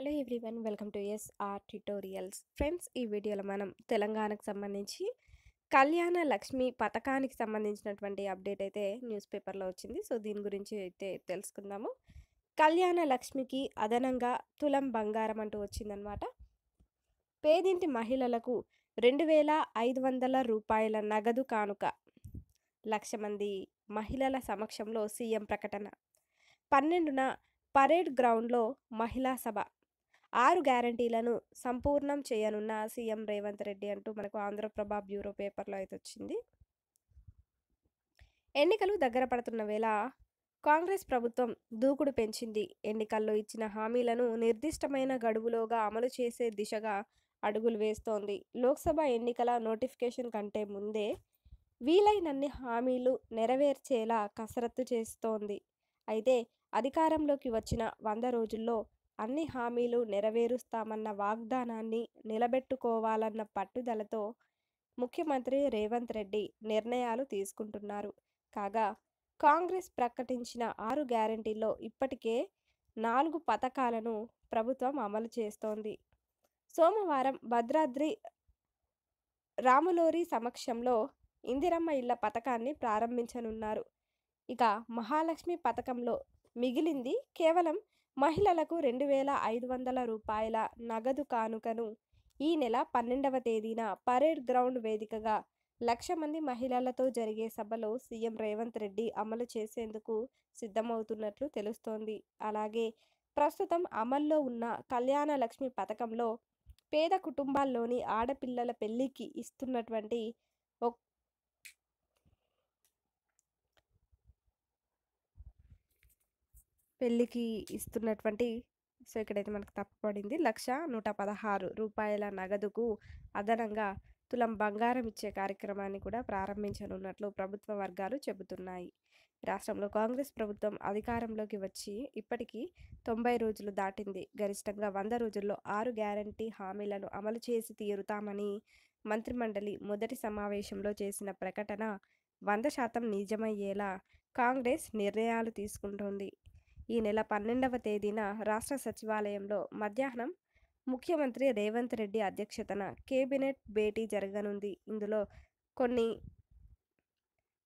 Hello everyone, welcome to SR tutorials. Friends, ఈ వీడియోలో మనం తెలంగాణకు సంబంధించి కళ్యాణ లక్ష్మి పథకానికి సంబంధించినటువంటి అప్డేట్ అయితే న్యూస్ పేపర్లో వచ్చింది. సో దీని గురించి అయితే తెలుసుకుందాము. కళ్యాణ లక్ష్మికి అదనంగా తులం బంగారం అంటూ వచ్చిందనమాట. పేదింటి మహిళలకు 2,500 రూపాయల నగదు కానుక. 1,00,000 మంది మహిళల సమక్షంలో సీఎం ప్రకటన. 12న పరేడ్ గ్రౌండ్లో మహిళా సభ. 6 గ్యారంటీలను సంపూర్ణం చేయనున్న సీఎం రేవంత్ రెడ్డి అంటూ మనకు ఆంధ్రప్రభ బ్యూరో పేపర్లో అయితే వచ్చింది. ఎన్నికలు దగ్గర పడుతున్న వేళ కాంగ్రెస్ ప్రభుత్వం దూకుడు పెంచింది. ఎన్నికల్లో ఇచ్చిన హామీలను నిర్దిష్టమైన గడువులోగా అమలు చేసే దిశగా అడుగులు వేస్తోంది. లోక్సభ ఎన్నికల నోటిఫికేషన్ కంటే ముందే వీలైనన్ని హామీలు నెరవేర్చేలా కసరత్తు చేస్తోంది. అయితే అధికారంలోకి వచ్చిన 100 రోజుల్లో అన్ని హామీలు నెరవేరుస్తామన్న వాగ్దానాన్ని నిలబెట్టుకోవాలన్న పట్టుదలతో ముఖ్యమంత్రి రేవంత్ రెడ్డి నిర్ణయాలు తీసుకుంటున్నారు. కాగా కాంగ్రెస్ ప్రకటించిన 6 గ్యారంటీల్లో ఇప్పటికే 4 పథకాలను ప్రభుత్వం అమలు చేస్తోంది. సోమవారం భద్రాద్రి రాములోరి సమక్షంలో ఇందిరమ్మ ఇళ్ల పథకాన్ని ప్రారంభించనున్నారు. ఇక మహాలక్ష్మి పథకంలో మిగిలింది కేవలం మహిళలకు 2,500 రూపాయల నగదు కానుకను ఈ నెల 12వ తేదీన పరేడ్ గ్రౌండ్ వేదికగా 1,00,000 మంది మహిళలతో జరిగే సభలో సీఎం రేవంత్ రెడ్డి అమలు చేసేందుకు సిద్ధమవుతున్నట్లు తెలుస్తోంది. అలాగే ప్రస్తుతం అమల్లో ఉన్న కళ్యాణ లక్ష్మి పథకంలో పేద కుటుంబాల్లోని ఆడపిల్లల పెళ్లికి ఇస్తున్నటువంటి సో ఇక్కడైతే మనకు తప్పుపడింది. 1,116 రూపాయల నగదుకు అదనంగా తులం బంగారం ఇచ్చే కార్యక్రమాన్ని కూడా ప్రారంభించనున్నట్లు ప్రభుత్వ వర్గాలు చెబుతున్నాయి. రాష్ట్రంలో కాంగ్రెస్ ప్రభుత్వం అధికారంలోకి వచ్చి ఇప్పటికీ 90 రోజులు దాటింది. గరిష్టంగా 100 రోజుల్లో 6 గ్యారంటీ హామీలను అమలు చేసి తీరుతామని మంత్రిమండలి మొదటి సమావేశంలో చేసిన ప్రకటన 100% నిజమయ్యేలా కాంగ్రెస్ నిర్ణయాలు తీసుకుంటోంది. ఈ నెల 12వ తేదీన రాష్ట్ర సచివాలయంలో మధ్యాహ్నం ముఖ్యమంత్రి రేవంత్ రెడ్డి అధ్యక్షతన కేబినెట్ భేటీ జరగనుంది. ఇందులో కొన్ని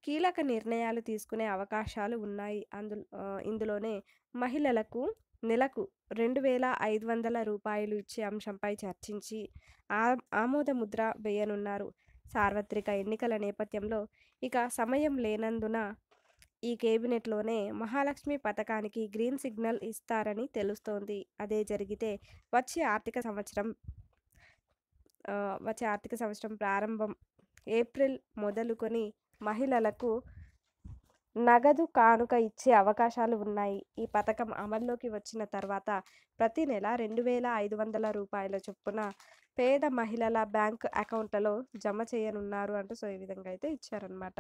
కీలక నిర్ణయాలు తీసుకునే అవకాశాలు ఉన్నాయి. ఇందులోనే మహిళలకు నెలకు 2,500 రూపాయలు ఇచ్చే అంశంపై చర్చించి ఆమోద ముద్ర వేయనున్నారు. సార్వత్రిక ఎన్నికల నేపథ్యంలో ఇక సమయం లేనందున ఈ కేబినెట్లోనే మహాలక్ష్మి పథకానికి గ్రీన్ సిగ్నల్ ఇస్తారని తెలుస్తోంది. అదే జరిగితే వచ్చే ఆర్థిక సంవత్సరం ప్రారంభం ఏప్రిల్ మొదలుకొని మహిళలకు నగదు కానుక ఇచ్చే అవకాశాలు ఉన్నాయి. ఈ పథకం అమల్లోకి వచ్చిన తర్వాత ప్రతి నెల 2,500 రూపాయల చొప్పున పేద మహిళల బ్యాంకు అకౌంట్లలో జమ చేయనున్నారు అంటూ సో ఈ విధంగా అయితే ఇచ్చారనమాట.